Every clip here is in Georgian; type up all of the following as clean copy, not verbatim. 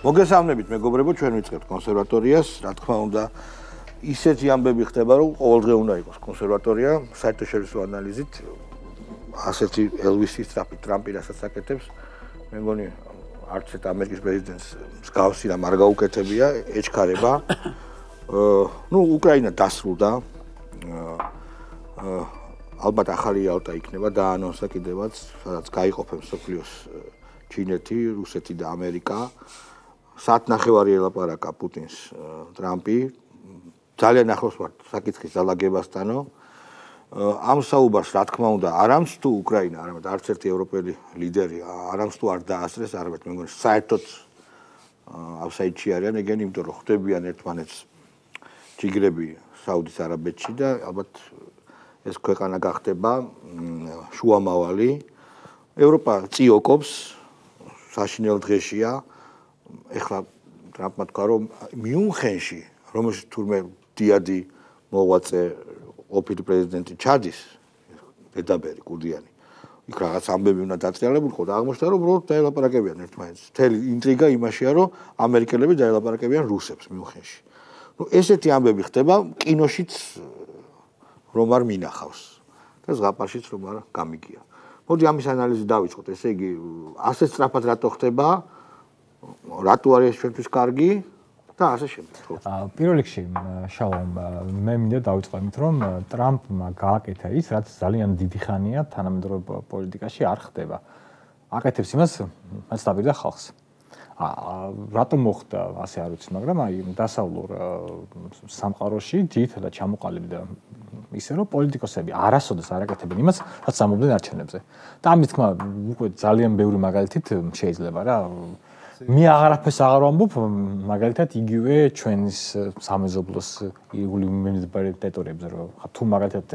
მოგესალმებით მეგობრებო, ჩვენ ვიწყებთ კონსერვატორიას, რა თქმა უნდა, ისეთი ამბები ხდება, რომ ყოველდღე უნდა იყოს კონსერვატორია, საერთაშორისო ანალიზით, ასეთი ელვისის ტრამპი რასაც აკეთებს, მე მგონი არც ერთ ამერიკის პრეზიდენტს მსგავსი რამ არ გაუკეთებია, ეჩქარება. უკრაინა დასრულდა. ალბათ ახალი იალტა იქნება და ანონსა კიდევაც, სადაც გაიყოფენ მსოფლიოს ჩინეთი, რუსეთი და ამერიკა. საათნახევარი ელაპარაკა პუტინს ტრამპი. ძალიან ახლოს ვართ საკითხის დალაგებასთანო. ამ საუბარს, რა თქმა უნდა, არამც თუ უკრაინა, არამედ არც ერთი ევროპელი ლიდერი არამც თუ არ დაასწრეს, არამედ მე მგონი საერთოდ ავსაიდში არიან ეგენი, იმიტომ რომ ხვდებიან ერთმანეთს ჯიგრები საუდის არაბეთში და ალბათ ეს ქვეყანა გახდება შუამავალი. ევროპა წიოკობს, საშინელ დღეშია. ეხლა ტრამპმა თქვა, რომ მიუნხენში, რომელშიც თურმე დიადი მოღვაწე ყოფილი პრეზიდენტი ჩადის, დედაბერი კურდიანი. იქ რაღაც ამბები უნდა დატრიალებულიყო და აღმოჩნდა, რომ უბრალოდ დაელაპარაკებიან ერთმანეთს. მთელი ინტრიგა იმაშია, რომ ამერიკელები დაელაპარაკებიან რუსებს მიუნხენში. ესეთი ამბები ხდება კინოშიც რომ არ მინახავს და ზღაპარშიც რომ არ გამიგია. მოდი ამის ანალიზი დავიწყოთ. ესე იგი, ასე სწრაფად რატო ხდება? რატო არის ჩვენთვის კარგი და ასე შემდეგ. პირველ რიგში, შალომ, მე მინდა დავიწყო იმით, რომ ტრამპმა გააკეთა ის, რაც ძალიან დიდი ხანია თანამედროვე პოლიტიკაში არ ხდება. აკეთებს იმას, რაც დაპირდა ხალხს. რატომ მოხდა ასე არ ვიცი, მაგრამ აი დასავლურ სამყაროში ძირითადად ჩამოყალიბდა ისე რომ პოლიტიკოსები არასოდეს არ აკეთებენ იმას, რაც ამობდნენ არჩევნებზე. და ამის თქმა უკვე ძალიან ბევრი მაგალითით შეიძლება რა. მე აღარაფერს აღარ ვამბობ, მაგალითად იგივე ჩვენის სამეზობლოს იგული მენეჯმენტორებს რომ თუ მაგალითად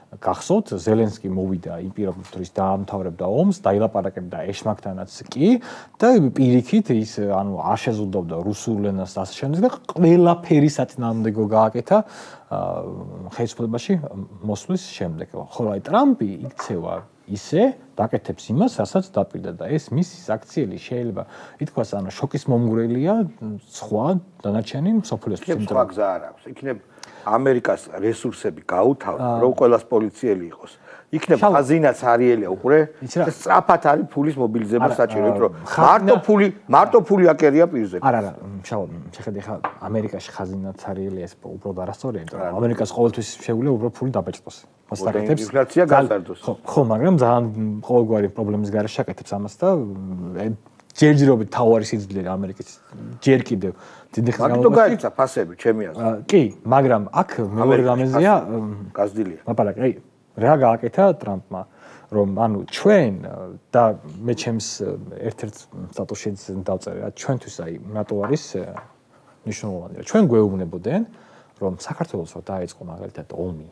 გახსოვთ, ზელენსკი მოვიდა იმპერატორის დაამთავრებდა ომს, დაილაპარაკებდა ეშმაკთანაც კი და პირიქით ის არ შეზღუდავდა რუსულ ენას და ასე შემდეგ და ყველაფერი საწინააღმდეგო გააკეთა ხელისუფლებაში მოსვლის შემდეგ. ხოლო აი ტრამპი იქცევა ისე დაკეთებს იმას, რასაც დაპირდა და ეს მისი აქციელი შეიძლება ითქვას, ანუ შოკის მომგვრელია სხვა დანარჩენი მსოფლიოს ცენტრში. სხვა გზა არ აქვს. იქნებ ამერიკას რესურსები გაუთავდა, რომ ყველას პოლიციელი იყოს. იქნებ ხაზინაც არიელია უყურე, სწრაფად არის ფულის მობილიზება საჭირო, იმიტომ რომ მარტო ფული აკერია პირზე. არა, შალომ, შეხედე ხა ამერიკაში ხაზინაც არიელია, ეს უბრალოდ არასწორია, იმიტომ რომ ამერიკას ყოველთვის შეუძლია უბრალოდ ფული დაბეჭდოს. მას დაკეთებს. ინფლაცია გაზარდოს. ხო, მაგრამ ძალიან ყოველგვარი პრობლემის გარეშე აკეთებს ამას და ჯერჯერობით თავარი სიძლიერე ამერიკის ჯერ კიდევ დიდი ხნის განმავლობაში. მაგიტო გაიცა ფასები, ჩემი აზრით. კი, მაგრამ აქ მეორე რამეზია გაზდილია. ლაპარაკი, რა გააკეთა ტრამპმა, რომ ანუ ჩვენ და მე ჩემს ერთ-ერთ სტატუსშიც დავწერე, რა ჩვენთვის აი ნატო არის მნიშვნელოვანი. ჩვენ გვეუბნებოდნენ, რომ საქართველოს რა დაიწყო მაგალითად ომი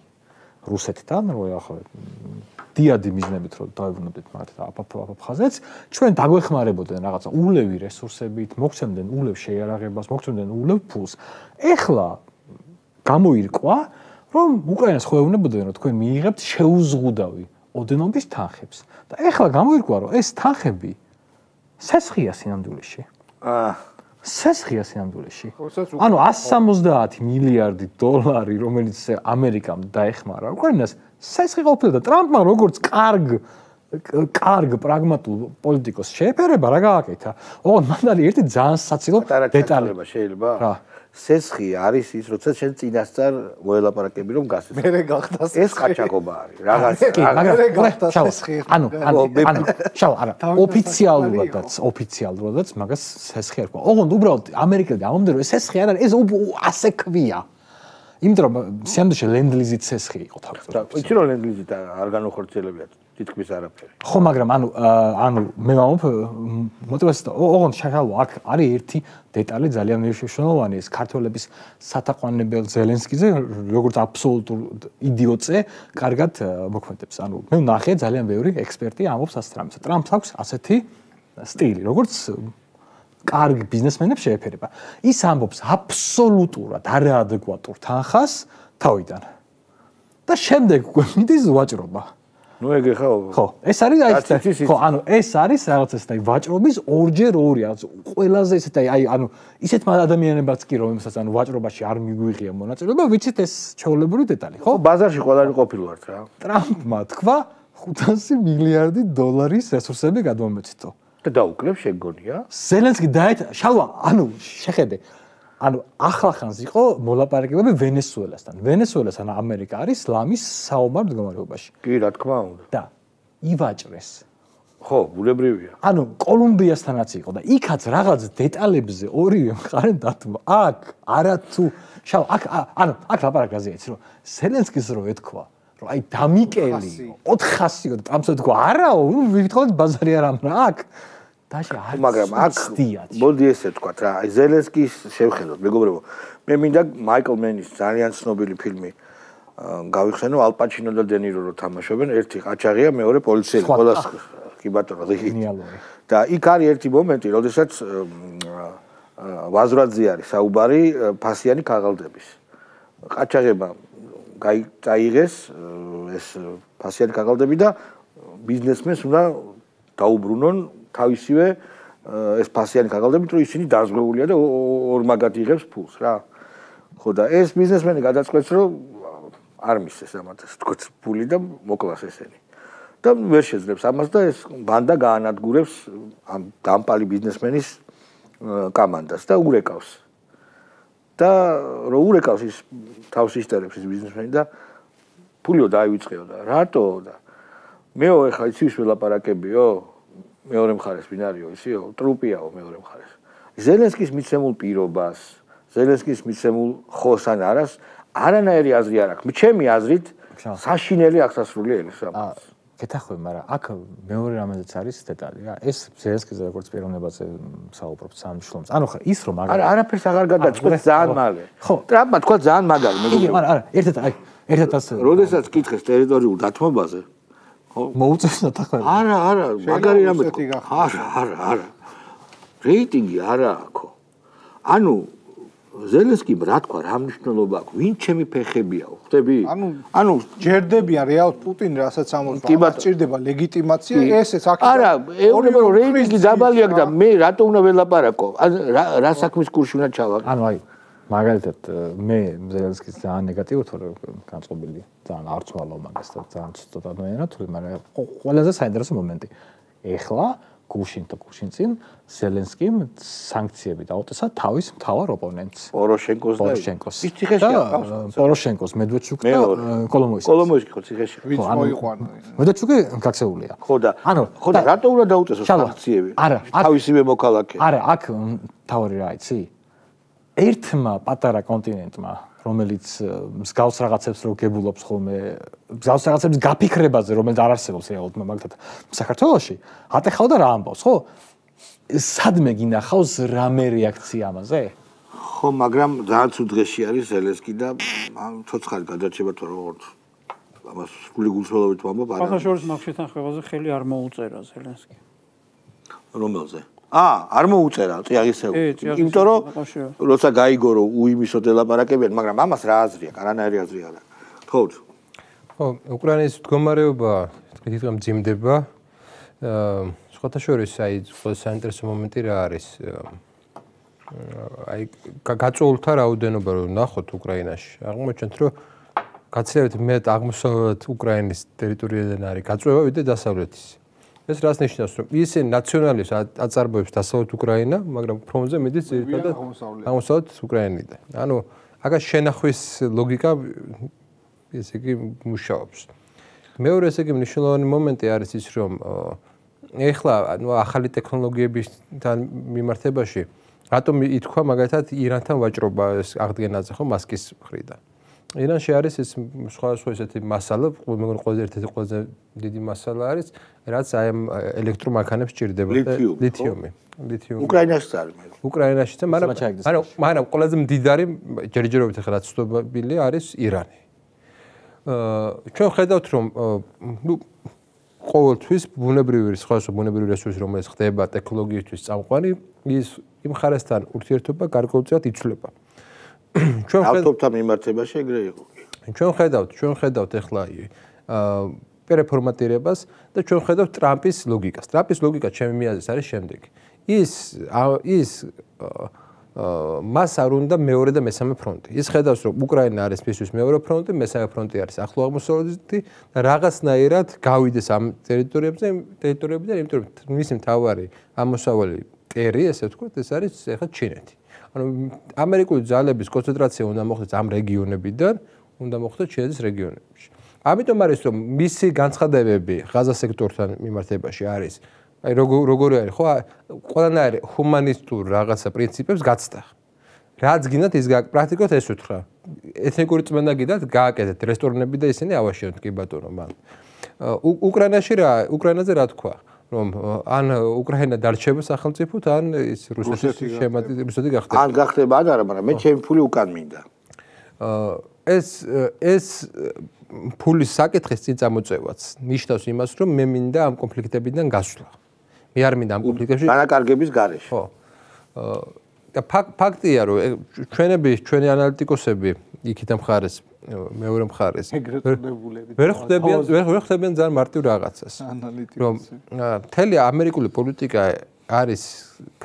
რუსეთთან, რომ ახლა დიადი მიზნებით რომ დაებრუნებდეთ მათ და აფაფხაზეც, ჩვენ დაგვეხმარებოდნენ რაღაცა ულევი რესურსებით, მოგცემდნენ ულევ შეიარაღებას, მოგცემდნენ ულევ ფულს. ეხლა გამოირკვა, რომ უკრაინას ხვეუბნებოდნენ, რომ თქვენ მიიღებთ შეუზღუდავი ოდენობის თანხებს. და ეხლა გამოირკვა, რომ ეს თანხები სესხია სინამდვილეში. სესხია სინამდვილეში. ანუ 170 მილიარდი დოლარი, რომელიც ამერიკამ დაეხმარა უკრაინას, სესხი ყოფილა და ტრამპმა როგორც კარგ პრაგმატულ პოლიტიკოს შეეფერება რა გააკეთა. ოღონდ მან არის ერთი ძალიან საცილო დეტალი შეიძლება. რა სესხი არის ის, როცა შენ წინასწარ მოელაპარაკები რომ გასცეს. მე გახდა ეს ყაჩაკობა არის. რაღაც სესხი. ანუ შავ არა, ოფიციალურადაც მაგას სესხი არ ყვა. ოღონდ უბრალოდ ამერიკელი ამომდე რომ სესხი არ არის, ეს ასე ქვია. იმიტომ რომ სამდეში ლენდლიზით სესხი იყო თავისუფლად. იცი რომ ლენდლიზით არ განუხორციელებიათ თითქმის არაფერი. ხო, მაგრამ ანუ მე ვამბობ мотивация ოღონდ შეხალო აქ არის ერთი დეტალი ძალიან მნიშვნელოვანი, ეს ქართველების სათაყვანებელ ზელენსკიზე როგორც აბსოლუტურ იდიოტზე კარგად მოქმედებს. ანუ მე ვნახე ძალიან ბევრი ექსპერტი ამბობს ასეთ რამეს. ტრამპს აქვს ასეთი სტილი, როგორც კარგ ბიზნესმენებს შეეფერება. ის ამბობს აბსოლუტურად არაადეკვატურ თანხას თავიდან. და შემდეგ მიდის ვაჭრობა. ნუ ეგრე ხო, ეს არის აი ხო, ანუ ეს არის რაღაც ეს და ვაჭრობის 2x2 რაც ყველაზე ესეთ აი ანუ ისეთ ადამიანებიც კი რომელსაც ანუ ვაჭრობაში არ მიგვიღია მონაწილეობა, ვიცით ეს ჩაოლებური დეტალი, ხო? ბაზარში ყველანი ყოფილვართ რა. ტრამპმა თქვა 500 მილიარდი დოლარის რესურსები გადმომეცითო. და დაუკლებ შეგონია? ზელენსკი შალვა, ანუ შეხედე. ანუ ახლახანს იყო მოლაპარაკებები ვენესუელასთან. ვენესუელასთან ამერიკა არის ლამის საომარ მდგომარეობაში. კი, რა თქმა უნდა. და ივაჭრეს. ხო, ბუნებრივია. ანუ კოლუმბიასთანაც იყო და იქაც რაღაც დეტალებზე ორივე მხარე დათმო. აქ არათუ აქ ლაპარაკაზე იცი რომ ზელენსკის რო ეთქვა რომ აი დამიკელი 400 და ტრამპს ეთქვა არაო, ვითხოვთ ბაზარი არ ამრა აქ. მაგრამ აქ მოდი ესე ვთქვათ რა, აი ზელენსკის შევხედოთ, მეგობრებო. მე მინდა მაიკლ მენის ძალიან ცნობილი ფილმი გავიხსენო, ალ პაჩინო და დე ნირო რო თამაშობენ, ერთი ყაჩაღია, მეორე პოლიციელი, ყველას კი ბატონო, გენიალური. და იქ არის ერთი მომენტი, როდესაც ვაზრაძე არის საუბარი ფასიანი ქაღალდების. ყაჩაღება წაიღეს ეს ფასიანი ქაღალდები და ბიზნესმენს უნდა დაუბრუნონ თავისივე ეს ფასიანი ქაღალდებით, რომ ისინი დაზღვეულია და ორმაგად იღებს ფულს რა. ხო და ეს ბიზნესმენი გადაწყვეტს, რომ არ მისცეს ამათაც თქოს ფული და მოკლას ესენი. და ვერ შეძლებს ამას და ეს ბანდა გაანადგურებს ამ დამპალი ბიზნესმენის კამანდას და ურეკავს. და რო ურეკავს ის თავს ისტერებს ის ბიზნესმენი და ფულიო დაივიწყეო და რატო და მეო ეხლა იცი ვის ველაპარაკებიო? მეორე მხარეს ვინ არისო, ისეო, ტრუპიაო მეორე მხარეს. ზელენსკის მიცემულ პირობას, ზელენსკის მიცემულ ხოს ან არას არანაირი აზრი არ აქვს. ჩემი აზრით, საშინელი აღსასრული ელის ამას. გეთახვევი, მაგრამ აქ მეორე რამაზეც არის დეტალი რა. ეს ზელენსკის როგორც პიროვნებაზე საუბრობთ სამშლომს. ანუ ხა ის რომ არა, არაფერს აღარ გადაწყვეტს ძალიან მალე. ხო, ტრამპმა თქვა ძალიან მაგარი, მეგობრებო. არა, ერთად ასე. როდესაც კითხეს ტერიტორიულ დათმობაზე, მოუწევს ნათახვები. არა, მაგარი რამე. არა. რეიტინგი არა აქვს. ანუ ზელენსკიმ რა თქვა, რა მნიშვნელობა აქვს? ვინ ჩემი ფეხებიაო, ხვდები? ანუ ჯერდებიან რეალ პუტინი, რასაც ამბობს, სჭირდება ლეგიტიმაცია, ესეც აქ. არა, ეუბნება რომ რეიტინგი დაბალი აქვს და მე რატო უნდა ველაპარაკო? რა საქმის კურსში უნდა ჩავაგდო? ანუ აი მაგალითად მე ზელენსკის ძალიან ნეგატიურად ვარ განწყობილი, ძალიან არ ცვალო მაგას და ძალიან ცოტა ადამიანად, მაგრამ ყველაზე საინტერესო მომენტი. ეხლა გუშინ წინ ზელენსკიმ სანქციები დაუწესა თავის მთავარ ოპონენტს პოროშენკოს. ის ციხეში აქვს. პოროშენკოს, მედვედჩუკი და კოლომოისკი. კოლომოისკი ხო ციხეში. ვინც მოიყვანა. მედვედჩუკი გაქცეულია. ხო და რატო უნდა დაუწესოს სანქციები? თავისივე მოქალაქე. არა, აქ თავი რა იცი? ერთმა პატარა კონტინენტმა, რომელიც მსგავს რაღაცებს რო გებულობს ხოლმე, მსგავს რაღაცებს გაფიქრებაზე, რომელიც არ არსებობს რეალურად მაგალითად საქართველოში, ატეხავდა რა ამბავს, ხო? სადმე გინახავს რამე რეაქცია ამაზე? ხო, მაგრამ ძალიან ცუდღეში არის ზელენსკი და ცოცხალი გადარჩება თუ როგორც ამას სრული გულწრფელობით ვამბობ, არა. ახალშორის მახშეთანხმებაზე ხელი არ მოუწერა ზელენსკი. რომელზე? არ მოუწერა წიაღისეულ. იმიტომ რომ როცა გაიგო რომ უიმისოდ ელაპარაკებიან, მაგრამ ამას რა აზრი აქვს? არანაირი აზრი არ აქვს. თქო. ხო, უკრაინის მდგომარეობა თვითონ მძიმდება. სხვათა შორის აი ყველაზე საინტერესო მომენტი რა არის? აი გაწოლთა რაოდენობა რომ ნახოთ უკრაინაში. აღმოჩნდით რომ გაცილებით მეტ აღმოსავლეთ უკრაინის ტერიტორიიდან არის გაწევა ვიდრე დასავლეთის. ეს რას ნიშნავს, რომ ისინი ნაციონალიზმს აწარმოებს დასავლეთ უკრაინა, მაგრამ ფრონტზე მიდის ძირითადად აღმოსავლეთ უკრაინიდან. ანუ აქაც შენახვის ლოგიკა ესე იგი მუშაობს. მეორე ესე იგი მნიშვნელოვანი მომენტი არის ის, რომ ეხლა ახალი ტექნოლოგიებთან მიმართებაში რატომ ითქვა მაგალითად ირანთან ვაჭრობა აღდგენაზე ხო მასკის მხრიდან. ირანში არის ეს სხვადასხვა ესეთი მასალა, მეგონი ყველაზე დიდი მასალა არის, რაც აი ამ ელექტრომანქანებს სჭირდება ლითიუმი. უკრაინაშიც არის მე. უკრაინაშიც, მაგრამ ყველაზე მდიდარი ჯერჯერობით ახლა რაც ცნობილი არის ირანი. ჩვენ ხედავთ რომ ყოველთვის ბუნებრივი სხვადასხვა ბუნებრივი რესურსი რომელიც ხდება ტექნოლოგიისთვის წამყვანი ის იმ ხარესთან ურთიერთობა გარკვეულწილად იცვლება. ჩვენ ავტობთან მიმართებაში ეგრე იყო. ჩვენ ხედავთ ახლა პერეფორმატირებას და ჩვენ ხედავთ ტრამპის ლოგიკას. ტრამპის ლოგიკა ჩემი მიაზრით არის შემდეგი. ის მას არ უნდა მეორე და მესამე ფრონტი. ის ხედავს, რომ უკრაინა არის მისთვის მეორე ფრონტი, მესამე ფრონტი არის ახლო აღმოსავლეთი და რაღაცნაირად გავიდეს ამ ტერიტორიებიდან, იმიტომ რომ მისი მთავარი ამოსავალი ტერი, ესე ვთქვათ, ეს არის ახლა ჩინეთი. ანუ ამერიკული ძალების კონცენტრაცია უნდა მოხდეს ამ რეგიონებიდან, უნდა მოხდეს ჩინეთის რეგიონებში. ამიტომ არის რომ მისი განცხადებები ღაზა სექტორთან მიმართებაში არის აი როგორი არის ხო ყველანაირი ჰუმანისტურ რაღაცა პრინციპებს გაცდა. რაც გინდათ ის პრაქტიკულად ეს უთხრა. ეთნიკური წმენდა გინდათ გააკეთეთ რესტორნები და ისინი ავაშენოთ კი ბატონო მან. უკრაინაზე რა თქვა რომ ან უკრაინა დარჩება სახელმწიფოდ ან ის რუსეთი გახდება. ან გახდება ან არა, მაგრამ მე ჩემი ფული უკან მინდა. ეს ფულის საკითხის წინ წამოწევაც ნიშნავს იმას რომ მე მინდა ამ კონფლიქტებიდან გასვლა. მე არ მინდა ამ კონფლიქტებში განაკარგების გარეშე. ხო. და ფაქტია რომ ჩვენი ანალიტიკოსები იქიდან მხარეს მეორე მხარეს ვერ ხვდებიან ძალიან მარტივ რაღაცას. რომ მთელი ამერიკული პოლიტიკა არის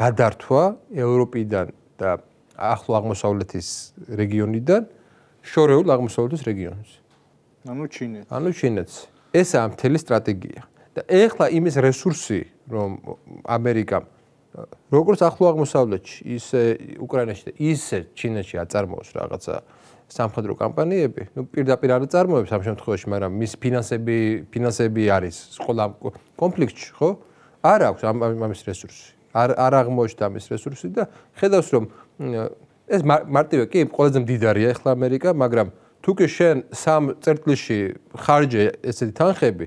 გადართვა ევროპიდან და ახლო აღმოსავლეთის რეგიონიდან შორეულ აღმოსავლეთის რეგიონს. ანუ ჩინეთს. ესაა მთელი სტრატეგია. და ეხლა იმის რესურსი, რომ ამერიკამ როგორც ახლო აღმოსავლეთში, ისე უკრაინაში და ისე ჩინეთში აწარმოოს რაღაცა სამხედრო კამპანიები, ну პირდაპირ არ აწარმოებს ამ შემთხვევაში, მაგრამ მის ფინანსები არის ყველა კონფლიქტში, ხო? არ აქვს ამის რესურსი. არ აღმოჩნდა ამის რესურსი და ხედავს რომ ეს მარტივია კი ყველაზე მდიდარია ეხლა ამერიკა, მაგრამ თუ კი შენ სამ წერტილში ხარჯე ესეთი თანხები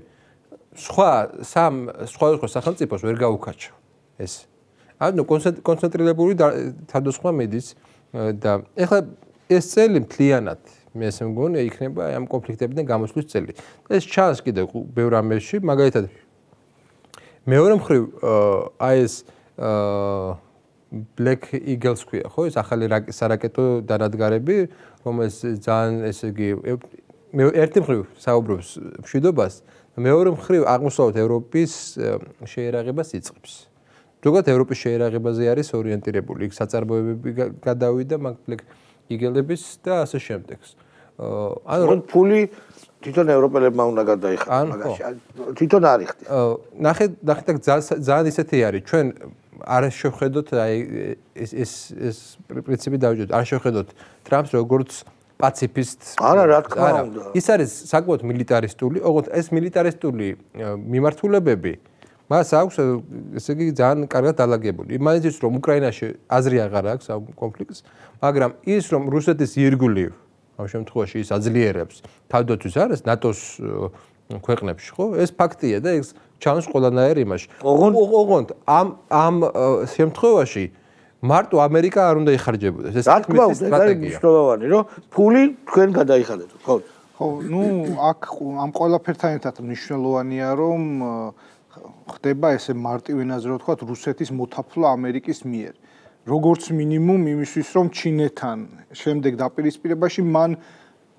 სხვა სახელმწიფოს ვერ გაუკაჩო ეს. ანუ კონცენტრირებული თავდასხმა მიდის და ეხლა ეს წელი მთლიანად მე ესე მგონია იქნება ამ კონფლიქტებიდან გამოსვლის წელი. ეს ჩანს კიდევ ბევრ ამერში, მაგალითად მეორე მხრივ აი ეს Black Eagles ქვია, ხო? ეს ახალი სარაკეტო დანადგარები, რომელიც ძალიან ესე იგი ერთი მხრივ საუბრობს მშვიდობას, მეორე მხრივ აღმოსავლეთ ევროპის შეერაღებას იწყებს. ზოგადად ევროპის შეერაღებაზე არის ორიენტირებული, იქ საწარმოებები გადავიდა Black Eagles-ების და ასე შემდეგს. ანუ ფული თვითონ ევროპელებმა უნდა გადაიხადოს მაგაში. თვითონ არ იხდის. ნახეთ ძალიან ისეთი არის, ჩვენ არ შევხედოთ აი ეს პრინციპი დავიჯეროთ. არ შევხედოთ ტრამპს როგორც პაციფისტს. არა, რა თქმა უნდა. ის არის საკმაოდ მილიტარისტული, ოღონდ ეს მილიტარისტული მიმართულებები მას აქვს ესე იგი ძალიან კარგად დალაგებული. იმაინც ის რომ უკრაინაში აზრი აღარ აქვს ამ კონფლიქტს, მაგრამ ის რომ რუსეთის ირგვლივ ამ შემთხვევაში ის აძლიერებს თავდაცვის არის ნატოს ქვეყნებში, ხო? ეს ფაქტია და ეს ჩანს ყველანაირ იმაში. ოღონდ ამ შემთხვევაში მარტო ამერიკა არ უნდა იხარჯებოდეს. ეს მის სტრატეგია. მნიშვნელოვანი რომ ფული თქვენ გადაიხადეთ, ხო? ხო, ну, აქ ამ ყველაფერთან ერთად მნიშვნელოვანია რომ ხდება ესე მარტივ ენაზე რო ვთქვათ რუსეთის მოთაფლა ამერიკის მიერ. როგორც მინიმუმ იმისთვის რომ ჩინეთთან შემდეგ დაპირისპირებაში მან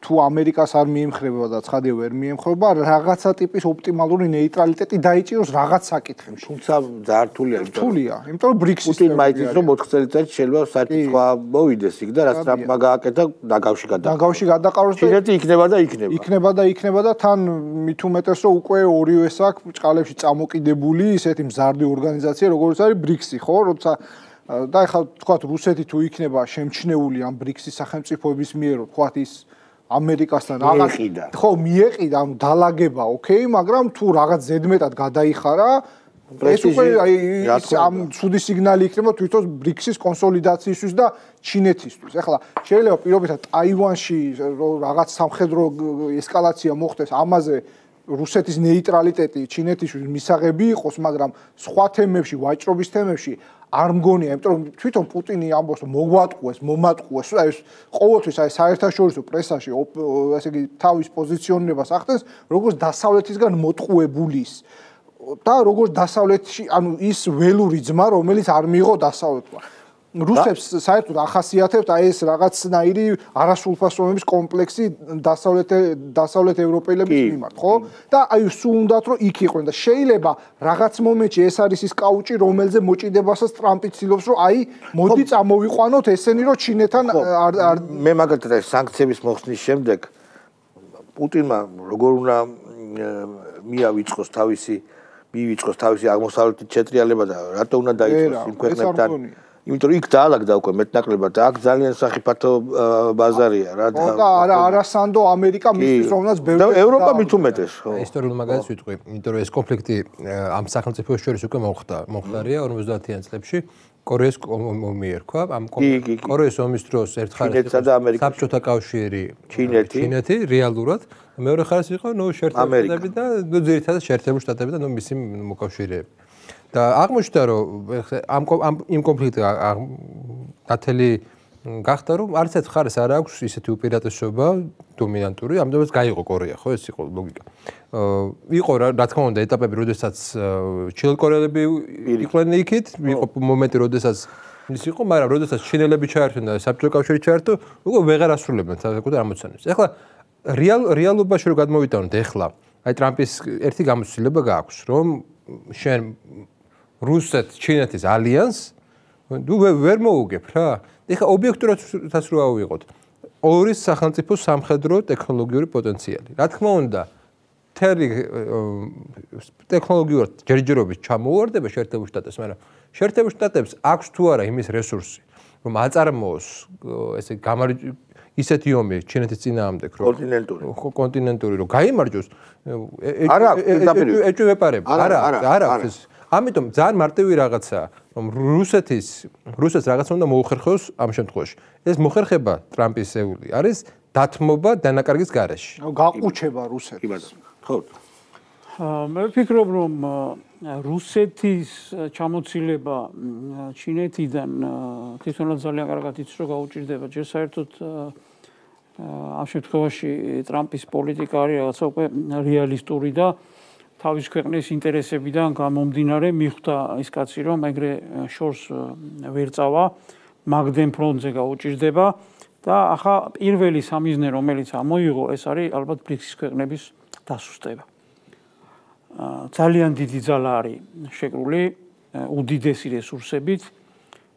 თუ ამერიკას არ მიემხრება და ცხადია ვერ მიემხრება, რაღაცა ტიპის ოპტიმალური ნეიტრალიტეტი დაიჭიროს რაღაც საკითხებში. თუმცა ძალიან რთულია, იმიტომ რომ ბრიქსის პუტინმა იცის რომ 4 წელიწადში შეიძლება საერთოდ სხვა მოვიდეს იქ და რაც ტრამპმა გააკეთა დაგავში გადაყაროს და ჩინეთი იქნება და თან მით უმეტეს რომ უკვე ორივეს აქვს ჭყალებში წამოკიდებული ისეთი მზარდი ორგანიზაცია როგორც არის ბრიქსი, ხო, როცა და ახლა თქვათ რუსეთი თუ იქნება შემჩნეული ამ ბრიქსის სახელმწიფოების მიერ, თქვათ ის ამერიკასთან რაღაც ხო მიეყიდა, ანუ დალაგება, ოკეი, მაგრამ თუ რაღაც ზედმეტად გადაიხარა, ეს უკვე ამ ცუდი სიგნალი იქნება თვითონ ბრიქსის კონსოლიდაციისთვის და ჩინეთისთვის. ახლა შეიძლება პირობითად ტაივანში რაღაც სამხედრო ესკალაცია მოხდეს, ამაზე რუსეთის ნეიტრალიტეტი ჩინეთისთვის მისაღები იყოს, მაგრამ სხვა თემებში, ვაჭრობის თემებში არ მგონია, იმიტომ რომ თვითონ პუტინი ამბობს, რომ მომატყუეს, აი ეს ყოველთვის აი საერთაშორისო პრესაში, ესე იგი თავის პოზიციონირებას ახდენს, როგორც დასავლეთისგან მოტყუებულის და როგორც დასავლეთში, ანუ ის ველური ძმა, რომელიც არ მიიღო დასავლეთმა. რუსებს საერთოდ ახასიათებთ აი ეს რაღაცნაირი არასრულფასოვნების კომპლექსი დასავლეთ ევროპელების მიმართ, ხო? და აი სულ უნდათ რომ იქ იყვნენ და შეიძლება რაღაც მომენტში ეს არის ის კაუჭი, რომელზე მოჭიდებასაც ტრამპი ცდილობს, რომ აი მოდი წამოვიყვანოთ ესენი, რომ ჩინეთთან მე მაგალითად სანქციების მოხსნის შემდეგ პუტინმა როგორ უნდა მივიწყოს თავისი აღმოსავლეთის შეტრიალება და რატო უნდა დაიწყოს იმ ქვეყნებთან იმიტომ რომ იქ დაალაგდა უკვე მეტნაკლებად აქ ძალიან სახიფათო ბაზარია რა და არასანდო ამერიკა მისთვის რომელსაც ბევრი ევროპა მით უმეტეს ხო ისტორიულ მაგალითს ვიტყვი იმიტომ რომ ეს კონფლიქტი ამ სახელმწიფოებს შორის უკვე მომხდარია 50-იან წლებში კორეის ომი ერქვა ამ კორეის ომის დროს ერთხელ საბჭოთა კავშირი ჩინეთი რეალურად მეორე ხაზს იყო შეერთებული შტატები და ძირითადად შეერთებული შტატები და მისი მოკავშირეები და აღმოჩნდა რომ იმ კონფლიქტი ნათელი გახდა რომ არც ერთ მხარეს არ აქვს ისეთი უპირატესობა დომინანტური ამიტომაც გაიყო კორეა ხო ეს იყო ლოგიკა იყო რა თქმა უნდა ეტაპები როდესაც ჩინელკორეელები იყვნენ იქით იყო მომენტი როდესაც ის იყო მაგრამ როდესაც ჩინელები ჩაერთვნენ და საბჭოთა კავშირი ჩაერთო უკვე ვეღარ ასრულებდნენ საკუთარ ამოცანებს ეხლა რეალობაში რო გადმოვიტანოთ ეხლა აი ტრამპის ერთი გამოცდილება გააქვს რომ შენ რუსეთ-ჩინეთის ალიანს ვერ მოუგებ რა ეხლა ობიექტურადაც რო ავიღოთ ორი სახელმწიფოს სამხედრო ტექნოლოგიური პოტენციალი რა თქმა უნდა თერი ტექნოლოგიურად ჯერჯერობით ჩამოუვარდება შეერთებულ შტატებს მაგრამ შეერთებულ შტატებს აქვს თუ არა იმის რესურსი რომ აწარმოოს ესე ისეთი ომი ჩინეთის წინააღმდეგ რომ კონტინენტური რომ გაიმარჯვოს ეჭვებარება არა ამიტომ ძალიან მარტივი რაღაცაა რომ რუსეთს რაღაცა უნდა მოუხერხოს ამ შემთხვევაში ეს მოხერხება ტრამპისეული არის დათმობა დანაკარგის გარეშე გაყუჩება რუსეთს ხო მე ვფიქრობ რომ რუსეთის ჩამოცილება ჩინეთიდან თვითონაც ძალიან კარგად იცის რომ გაუჭირდება ჯერ საერთოდ ამ შემთხვევაში ტრამპის პოლიტიკა არის რაღაცა უკვე რეალისტური და თავის ქვეყნის ინტერესებიდან გამომდინარე მიხვდა ის კაცი რომ ეგრე შორს ვერ წავა მაგდენ ფრონტზე გაუჭირდება და ახლა პირველი სამიზნე რომელიც ამოიღო ეს არის ალბათ ბრიქსის ქვეყნების დასუსტება ძალიან დიდი ძალა არის შეკრული უდიდესი რესურსებით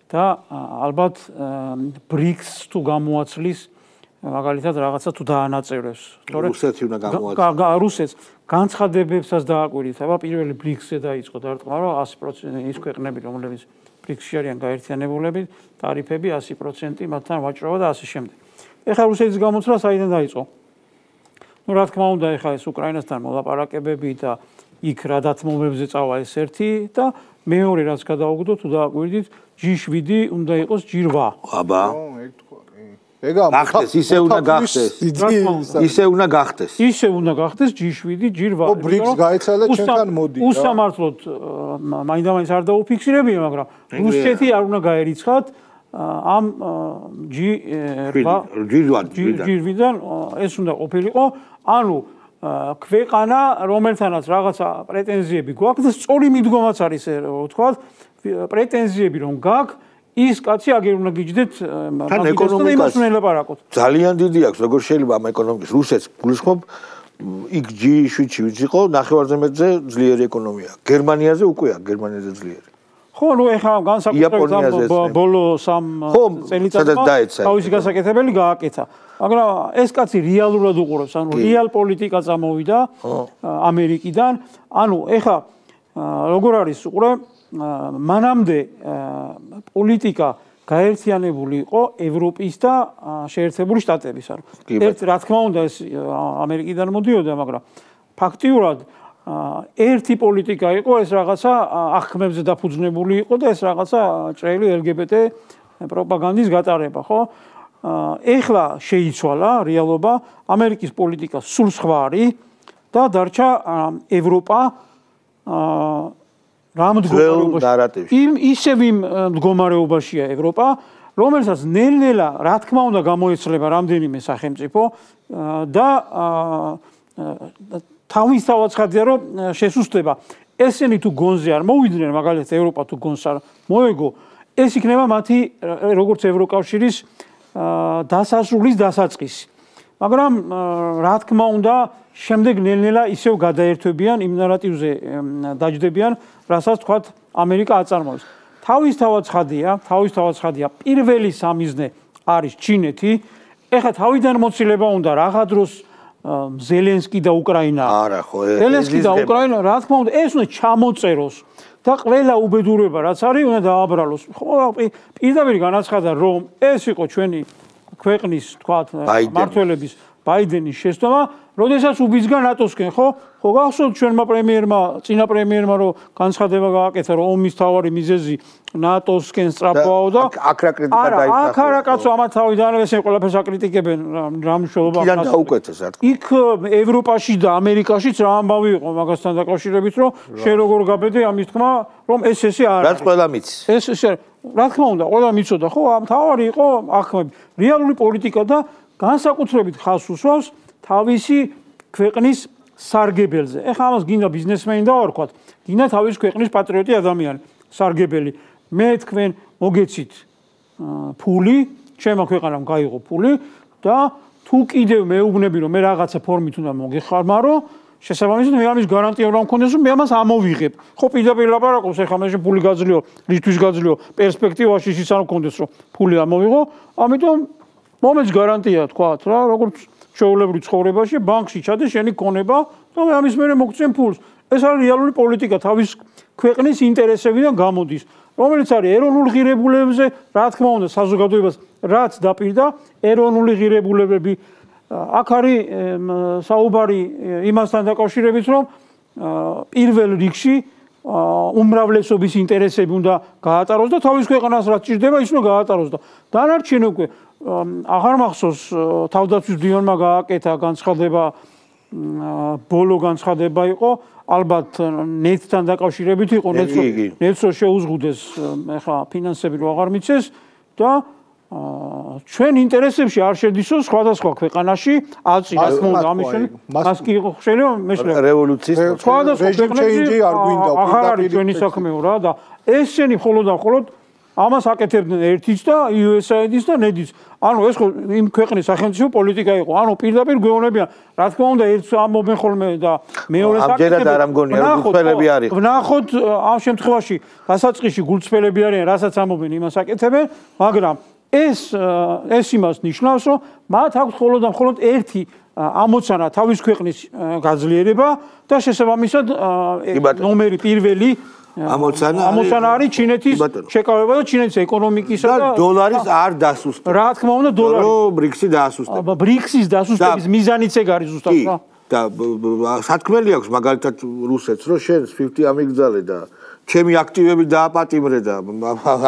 და ალბათ ბრიქსს თუ გამოაცლის მაგალითად რაღაცა თუ დაანაწევრებს თორე რუსეთი უნდა გამოაცლოს რუსეთს განცხადებებსაც დააკვირითება პირველი ბრიქსზე დაიწყო დარტყმა რომ 100% ის ქვეყნები რომლებიც ბრიქსში არიან გაერთიანებულები ტარიფები 100% მათთან ვაჭრობა და ასე შემდეგ ეხლა რუსეთის გამოცვლა საიდან დაიწყო ну რა თქმა უნდა ეხლა ეს უკრაინასთან მოლაპარაკებები და იქ რა დათმობებზე წავა ეს ერთი და მეორე რაც გადაუგდო თუ დააკვირდით G7 უნდა იყოს G8 აბა ეგა გახდეს ისე უნდა გახდეს G7 G8 ბრიქს გაეცალა ჩვენთან მოდი უსამართლოდ მაინდა-მაინც არ დაუფიქსირებია მაგრამ რუსეთი არ უნდა გაერიცხათ ამ G8-დან ეს უნდა ყოფილიყო ანუ ქვეყანა რომელთანაც რაღაცა პრეტენზიები გვაქვს და სწორი მიდგომაც არის ვთქვათ პრეტენზიები რომ გაქვს ის კაცი აგერ უნდა გიჯდეთ თან ეკონომიკას ძალიან დიდი აქვს როგორ შეიძლება ამ ეკონომიკის რუსეთს გულისხმობ იქ G7-ში ვიწყო ნახევარზე მეტზე ძლიერი ეკონომია გერმანიაზე უკეა გერმანიაზე ძლიერი ხო ნუ ეხლა განსაკუთრებით ბოლო 3 წელიწადში თავისი გასაკეთებელი გააკეთა მაგრამ ეს კაცი რეალურად უყურებს ანუ რეალ პოლიტიკა წამოვიდა ამერიკიდან ანუ ეხლა როგორ არის უყურე მანამდე პოლიტიკა გაერთიანებული იყო ევროპის და შეერთებული შტატების ანუ ერთ რა თქმა უნდა ეს ამერიკიდან მოდიოდა მაგრამ ფაქტიურად ერთი პოლიტიკა იყო ეს რაღაცა აღქმებზე დაფუძნებული იყო და ეს რაღაცა ჭრელი LGBT პროპაგანდის გატარება ხო ეხლა შეიცვალა რეალობა ამერიკის პოლიტიკა სულ სხვა არის და დარჩა ევროპა ისევ იმ მდგომარეობაშია ევროპა რომელსაც ნელ-ნელა რა თქმა უნდა გამოეცლება რამდენიმე სახელმწიფო და თავისთავად ხადია რომ შესუსტება ესენი თუ გონზე არ მოვიდნენ მაგალითად ევროპა თუ გონს არ მოეგო ეს იქნება მათი როგორც ევროკავშირის დასასრულის დასაწყისი. მაგრამ რა თქმა უნდა, შემდეგ ნელ-ნელა ისევ გადაერთვებიან იმ ნარატივზე დაჯდებიან, რასაც თქვათ ამერიკა აწარმოებს. თავისთავად ცხადია, პირველი სამიზნე არის ჩინეთი. ეხლა თავიდან მოცილება უნდა რაღა დროს ზელენსკი და უკრაინა. არა ხო, ზელენსკი და უკრაინა, რა თქმა უნდა, ეს უნდა ჩამოწეროს და ყველა უბედურება რაც არის, უნდა დააბრალოს. ხო, პირდაპირ განაცხადა, რომ ეს იყო ჩვენი ქვეყნის, თქვათ, მმართველების ბაიდენის შეცდომა, როდესაც უბიძგა ნატოსკენ, ხო? ხო, გახსოვთ ჩვენმა წინა პრემიერმა რომ განცხადება გააკეთა, რომ ომის თავარი მიზეზი ნატოსკენ სწრაფვაო და აქ რა კრიტიკა დაიწახა. აქ არა კაცო, ამათ თავიდან ეს ყველაფერს აკრიტიკებენ რა მნიშვნელობა აქვს. კიდან დაუკვეთეს რა თქმა უნდა. იქ ევროპაში და ამერიკაშიც რა ამბავი იყო მაგასთან დაკავშირებით, რომ შენ როგორ გაბედე ამის თქმა, რომ ესე არ არის. რაც ყველა მიცის. ესე რა თქმა უნდა, ყველა მიცოდა, ხო? ამ თავარი იყო ახმები. რეალური პოლიტიკა და განსაკუთრებით ხაზს უსვავს თავისი ქვეყნის სარგებელზე. ეხლა ამას გინდა ბიზნესმენი დავარქვათ, გინდა თავის ქვეყნის პატრიოტი ადამიანი, სარგებელი. მე თქვენ მოგეცით ფული, ჩემო ქვეყანამ გაიღო ფული და თუ კიდევ მეუბნები რომ მე რაღაცა ფორმით უნდა მოგეხმარო, შესაბამისად მე ამის გარანტია უნდა მქონდეს რომ მე ამას ამოვიღებ. ხო პირდაპირ ლაპარაკობს, ეხლა მე ფული გაძლიო, რისთვის გაძლიო, პერსპექტივაში ის არ მქონდეს რომ ფული ამოვიღო, ამიტომ მომეც გარანტია თქვათ რა, როგორც ჩვეულებრივ ცხოვრებაში ბანკში ჩადე შენი ქონება და მე ამის მერე მოგწენ ფულს. ეს არის რეალური პოლიტიკა, თავის ქვეყნის ინტერესებიდან გამოდის, რომელიც არის ეროვნულ ღირებულებებზე, რა თქმა უნდა, საზოგადოებას რაც დაპირდა, ეროვნული ღირებულებები. აქ არის საუბარი იმასთან დაკავშირებით, რომ პირველ რიგში უმრავლესობის ინტერესები უნდა გაატაროს და თავის ქვეყანას რაც ჭირდება, ის უნდა გაატაროს და დანარჩენი უკვე აღარ მახსოვს თავდაცვის დიონმა გააკეთა განცხადება, ბოლო განცხადება იყო, ალბათ ნეტთან დაკავშირებით იყო, ნეტს შეუზღუდეს ეხლა ფინანსები რო აღარ მიცეს და ჩვენ ინტერესებში არ შედისო სხვადასხვა ქვეყანაში აწინას მომდა ამის შემდეგ მას კი იყო შეიძლება მეშლება რევოლუციის სხვადასხვა ქვეყნებში არ გვინდა აღარ არის ჩვენი საქმეო რა და ესენი მხოლოდ და მხოლოდ ამას აკეთებდნენ ერთიც და USAID-ის და NED-ის. ანუ ეს ხო იმ ქვეყნის სახელმწიფო პოლიტიკა იყო. ანუ პირდაპირ გვეუბნებიან, რა თქმა უნდა, ერთს ამბობენ ხოლმე და მეორეს აკეთებენ. ამჯერად არ ამგონია, რომ გულწრფელები არის. ვნახოთ ამ შემთხვევაში გასაწყისში გულწრფელები არიან, რასაც ამბობენ, იმას აკეთებენ, მაგრამ ეს იმას ნიშნავს, რომ მათ აქვს მხოლოდ და მხოლოდ ერთი ამოცანა თავის ქვეყნის გაძლიერება და შესაბამისად ნომერი პირველი ამოცანა არის ჩინეთის შეკავება და ჩინეთის ეკონომიკისა და დოლარის არ დასუსტება. რა თქმა უნდა, დოლარი ბრიქსი დაასუსტება. ბრიქსის დასუსტების მიზანიც ეგ არის ზუსტად რა. და სათქმელი აქვს მაგალითად რუსეთს, რომ შენ SWIFT-ი ამიგზავნე და ჩემი აქტივები დააპატიმრე და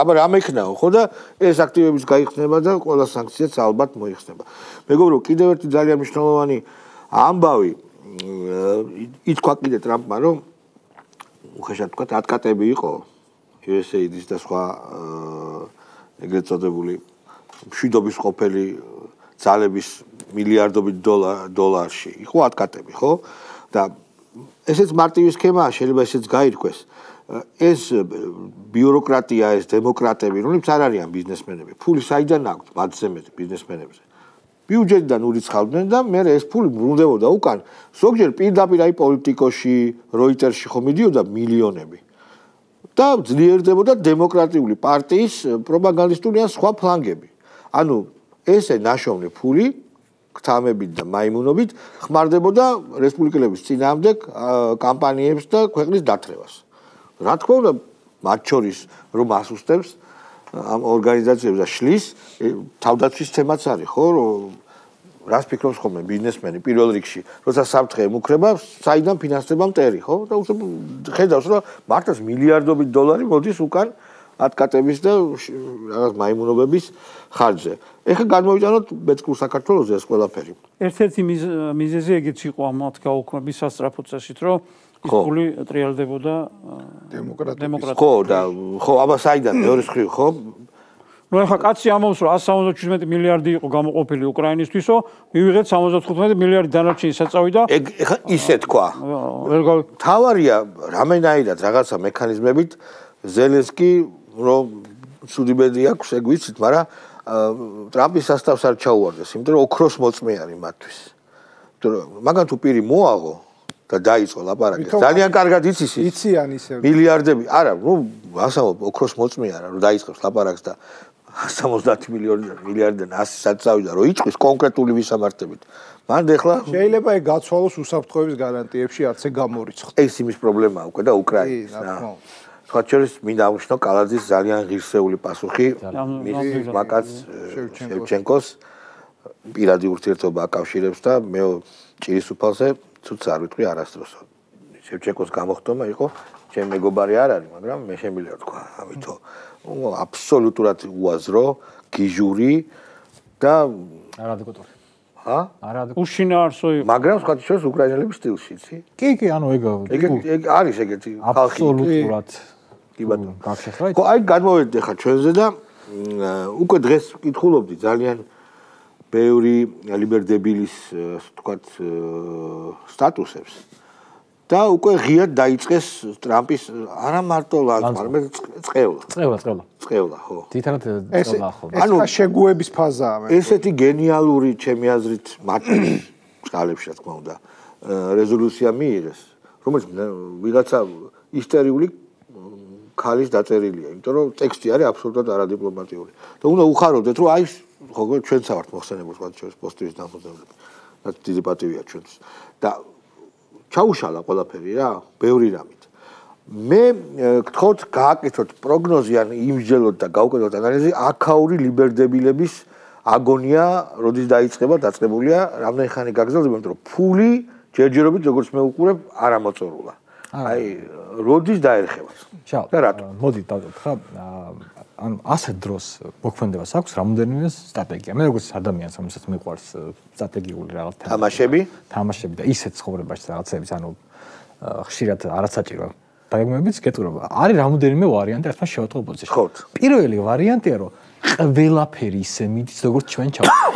აბა რა მექნაო, ხო და ეს აქტივების გაიხსნება და ყველა სანქციაც ალბათ მოიხსნება. მეგობრო, კიდევ ერთი ძალიან მნიშვნელოვანი ამბავი ითქვა კიდე ტრამპმა, რომ უხეშად თქვა, ატკატები იყო USAID-ის და სხვა ეგრეთ წოდებული მშვიდობის ყოფილი ძალების მილიარდობით დოლარში. იყო ატკატები, ხო? და ესეც მარტივი სქემაა, შეიძლება ესეც გაირკვეს. ეს ბიუროკრატია, ეს დემოკრატები, რომლებიც არ არიან ბიზნესმენები. ფული საიდან აქვთ მათზე მეტი ბიზნესმენებზე. ბიუჯეტიდან ურიცხავდნენ და მე ეს ფული ბრუნდებოდა უკან. ზოგჯერ პირდაპირ აი პოლიტიკოში, როიტერში ხო მიდიოდა მილიონები. და ძლიერდებოდა დემოკრატიული პარტიის პროპაგანდისტული ან სხვა ფლანგები. ანუ ესე ნაშოვნი ფული გთამებით და მაიმუნობით ხმარდებოდა რესპუბლიკელების წინააღმდეგ კამპანიებს და ქვეყნის დათრევას. რა თქმა უნდა, მათ შორის რომ ასუსტებს ამ ორგანიზაციებს და შლის თავდაცვის თემაც არის, ხო, რომ რას ფიქრობს ხოლმე ბიზნესმენი პირველ რიგში, როცა საფრთხე ემუქრება, საიდან ფინანსდება მტერი, ხო? და უცებ ხედავს, რომ მართლაც მილიარდობით დოლარი მოდის უკან ატკატების და რაღაც მაიმუნობების ხარჯზე. ეხლა გადმოვიტანოთ მეწყურ საქართველოზე ეს ყველაფერი. ერთ-ერთი მიზეზი ეგეც იყო ამ მათ გაუქმების სასწრაფო წესით, რომ ის ფული ტრიალდებოდა დემოკრატიის. ხო და ხო, აბა საიდან მეორე მხრივ, ხო? ნუ ახლა კაცი ამბობს, რომ 177 მილიარდი იყო გამოყოფილი უკრაინისთვისო, მივიღეთ 75 მილიარდი დანარჩენი საწავი და ეხლა ისე თქვა. თავარია რამენაირად რაღაცა მექანიზმებით ზელენსკი რომ ცუდი ბედი აქვს, ეგ ვიცით, მაგრამ ტრამპის სასტავს არ ჩაუვარდეს, იმიტომ რომ ოქროს მოწმე არის მათთვის. მაგრამ თუ პირი მოაღო და დაიწყო ლაპარაკი, ძალიან კარგად იცის ის. იციან ისე. მილიარდები, არა, ასამო ოქროს მოწმე არა, რომ დაიწყებს ლაპარაკს და 170 მილიარდიდან 100-საც წავიდა, რომ იწყვის კონკრეტული ვისამართებით. მან ეხლა შეიძლება ეგ გაცვალოს უსაფრთხოების გარანტიებში არც ეგ გამორიცხოს. ეს იმის პრობლემაა უკვე და უკრაინის რა. სხვა შორის მინდა აღნიშნო კალაძის ძალიან ღირსეული პასუხი მის მაკაც შევჩენკოს პირადი ურთიერთობა აკავშირებს და მე ჭირის უფალზე ცუც არ ვიტყვი არასდროს. შევჩენკოს გამოხდომა იყო ჩემ მეგობარი არ არის, მაგრამ მე შემიძლია თქვა, ამითო აბსოლუტურად უაზრო, გიჟური და არადეკვატური. უშინაარსო იყო. მაგრამ სხვა შორის უკრაინელების სტილში, იცი? კი, ანუ ეგ არის ეგეთი ხალხი. აბსოლუტურად. კი ბატონო. ხო, აი გადმოვედით ახლა ჩვენზე და უკვე დღეს ვკითხულობდი ძალიან ბევრი ლიბერდებილის, ასე ვთქვათ, სტატუსებს. და უკვე ღიად დაიწყეს ტრამპის არა მარტო ლანჩ, მაგრამ წყევლა, ხო. თითქოს წყევლა ხო. ანუ შეგუების ფაზაა მე. ესეთი გენიალური ჩემი აზრით მარტის წყალებში რა თქმა უნდა რეზოლუცია მიიღეს, რომელიც ვიღაცა ისტერიული ქალის დაწერილია, იმიტომ რომ ტექსტი არის აბსოლუტურად არადიპლომატიური. და უნდა უხარობდეთ, რომ აი ხო ჩვენც ვართ მოხსენებულ სხვა შორის პოსტების დამფუძნებლები. და დიდი პატივია ჩვენთვის. და ჩაუშალა ყველაფერი რა, ბევრი რამით. მე გთხოვთ გააკეთოთ პროგნოზი ან იმსჯელოთ და გავუკეთოთ ანალიზი აქაური ლიბერდებილების აგონია, როდის დაიწყება, დაწყებულია, რამდენი ხანი გაგრძელდება, იმიტომ რომ ფული ჯერჯერობით როგორც მე უყურებ არ ამოწურულა. აი, როდის დაერხება? და რატო? მოდი დავწერთ ხა, ანუ ასეთ დროს მოქმედებას აქვს რამოდენიმე სტრატეგია. მე როგორც ადამიანს, რომელსაც მიყვარს სტრატეგიული რაღაც თამაშები და ისეთ ცხოვრებაში რაღაცების, ანუ ხშირად არასაჭირო დაიგმებიც გეტყობა. არის რამოდენიმე ვარიანტი, რაც მას შევატყობ პოზიციაში. პირველი ვარიანტია, რომ ყველაფერი ისე მიდის, როგორც ჩვენ ჩავწერთ.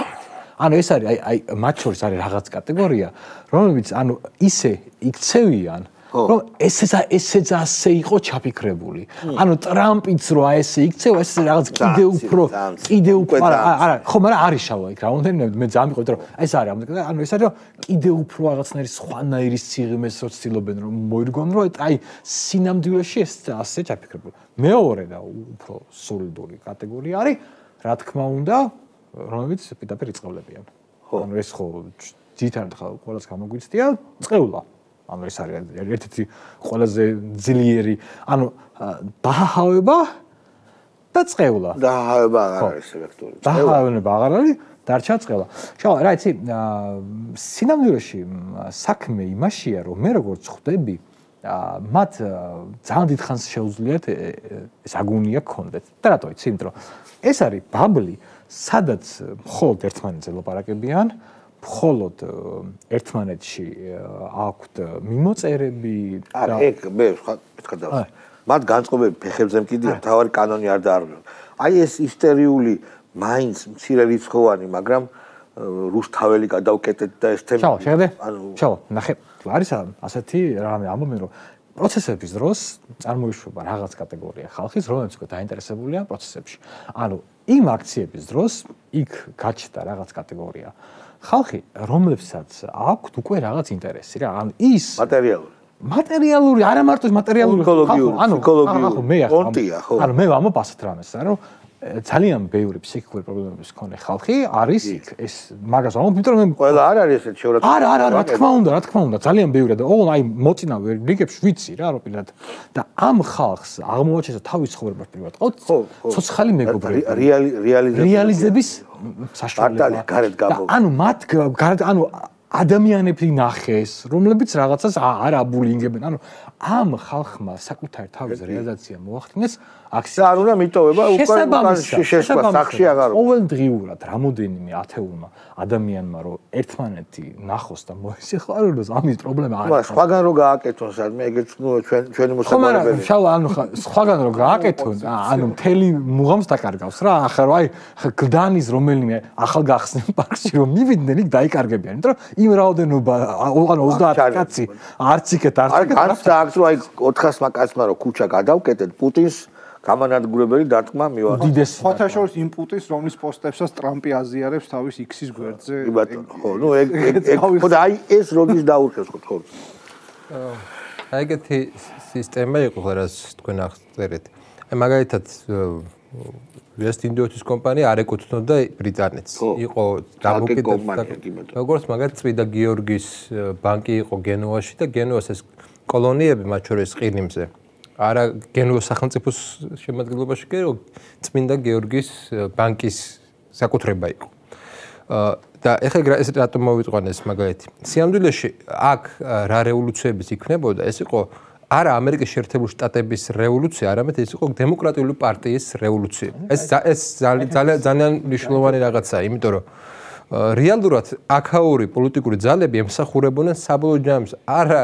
ანუ ეს არის აი მათ შორის არის რაღაც კატეგორია, რომლებიც ანუ ისე იქცევიან რომ ესეც ასე იყო ჩაფიქრებული. ანუ ტრამპიც რო აი ესე იქცევა, ეს რაღაც კიდე უფრო არა, ხო, მაგრამ არის შავა იქ რაუნდენები, მე ძალიან მიყვარს, რომ ეს არის ამიტომ, ანუ ეს არის რომ კიდე უფრო რაღაცნაირი სხვანაირი სიღრმეს რო ცდილობენ რომ მოირგონ, რომ აი სინამდვილეში ეს ასე ჩაფიქრებული. მეორე და უფრო სოლიდური კატეგორია არის, რა თქმა უნდა, რომლებიც პირდაპირ იწყებლებიან. ანუ ეს ხო ძირითადად ხო ყველას გამოგვიცდია წყევლა. ანუ ეს არის ერთ-ერთი ყველაზე ძლიერი, ანუ დაჰავება და წყევლა. დაჰავება აღარ არის სელექტური. დაჰავება აღარ არის, დარჩა წყევლა. შავა, რა იცი, სინამდვილეში საქმე იმაშია, რომ მე როგორც ხვდები, მათ ძალიან დიდხანს შეუძლიათ ეს აგონია გქონდეთ. და რატო იცი, იმიტომ რომ ეს არის ბაბლი, სადაც მხოლოდ ერთმანეთზე ლაპარაკებიან, მხოლოდ ერთმანეთში აქვთ მიმოწერები არა ეგ მე სხვა მეთქა და მათ განწყობები ფეხებზე მკიდია თავარი კანონი არ დაარღვევ აი ეს ისტერიული მაინც მცირე რიცხოვანი მაგრამ რუსთაველი გადავკეტეთ და ეს თემა შავა ნახე არის ასეთი რამე ამბობენ რომ პროცესების დროს წარმოიშვება რაღაც კატეგორია ხალხის რომელიც უკვე დაინტერესებულია პროცესებში ანუ იმ აქციების დროს იქ გაჩნდა რაღაც კატეგორია ხალხი, რომლებსაც აქვთ უკვე რაღაც ინტერესი რა, ანუ ის მატერიალური, არა მარტო მატერიალური, ანუ მე ვამბობ ასეთ რამეს, რომ ძალიან ბევრი ფსიქიკური პრობლემების მქონე ხალხი არის იქ, ეს მაგას ვამბობ, იმიტომ რომ ყველა არ არის ესეთ შეურაცხყოფა. არა, რა თქმა უნდა, ძალიან ბევრია და აი მოწინავე რიგებში ვიცი რა, რომ პირად და ამ ხალხს აღმოაჩენს თავის ცხოვრებას პირად ყავთ, ცოცხალი მეგობრები, რეალიზების საშუალება. ანუ მათ ანუ ადამიანები ნახეს, რომლებიც რაღაცას არ აბულინგებენ, ანუ ამ ხალხმა საკუთარი თავის რეალიზაცია მოახდინეს აქცია არ უნდა მიტოვება უკვე შესაძლოა სახში აღარ ყოველდღიურად რამოდენიმე ათეულმა ადამიანმა რომ ერთმანეთი ნახოს და მოესიხაროს ამის პრობლემა არ არის სხვაგან რო გააკეთონ სადმე ეგეც ჩვენი მოსაუბრებელი ხო ანუ სხვაგან რო გააკეთონ ანუ მთელი მუღამს დაკარგავს რა ახლა რომ აი გდანის რომელიმე ახალგახსნილ პარკში რომ მივიდნენ იქ დაიკარგებიან იმიტომ რომ იმ რაოდენობა ანუ 30 კაცი არც იქეთ არ განსაკუთრებით რომ აი 400 კაცმა რო ქუჩა გადავკეტეთ პუტინს გამანადგურებელი დარტყმა მივაღწია. უდიდესი ფოთაშორის ინპუტის რომლის პოსტებსაც ტრამპი აზიარებს თავის X-ის გვერდზე. კი ბატონო, ხო, ნუ ეგ ხოდა აი ეს როდის დაურხეს ხო? აი ეგეთი სისტემა იყო, რაც თქვენ აღწერეთ. აი მაგალითად West Indies კომპანია არ ეკუთვნოდა ბრიტანეთს. იყო დამოკიდებული. როგორც მაგალითად წმინდა გიორგის ბანკი იყო გენუაში და გენუას ეს კოლონიები მათ შორის ყირიმზე. არა გენუას სახელმწიფოს შემადგენლობაში კი წმინდა გიორგის ბანკის საკუთრება იყო. და ეხლა ეს რატომ მოვიყვანეს მაგალითი? სიამდვილეში აქ რა რევოლუციების იქნებოდა, ეს იყო არა ამერიკის შეერთებული შტატების რევოლუცია, არამედ ეს იყო დემოკრატიული პარტიის რევოლუცია. ეს ძალიან მნიშვნელოვანი რაღაცაა, იმიტომ რომ რეალურად აქაური პოლიტიკური ძალები ემსახურებოდნენ საბოლოო ჯამს არა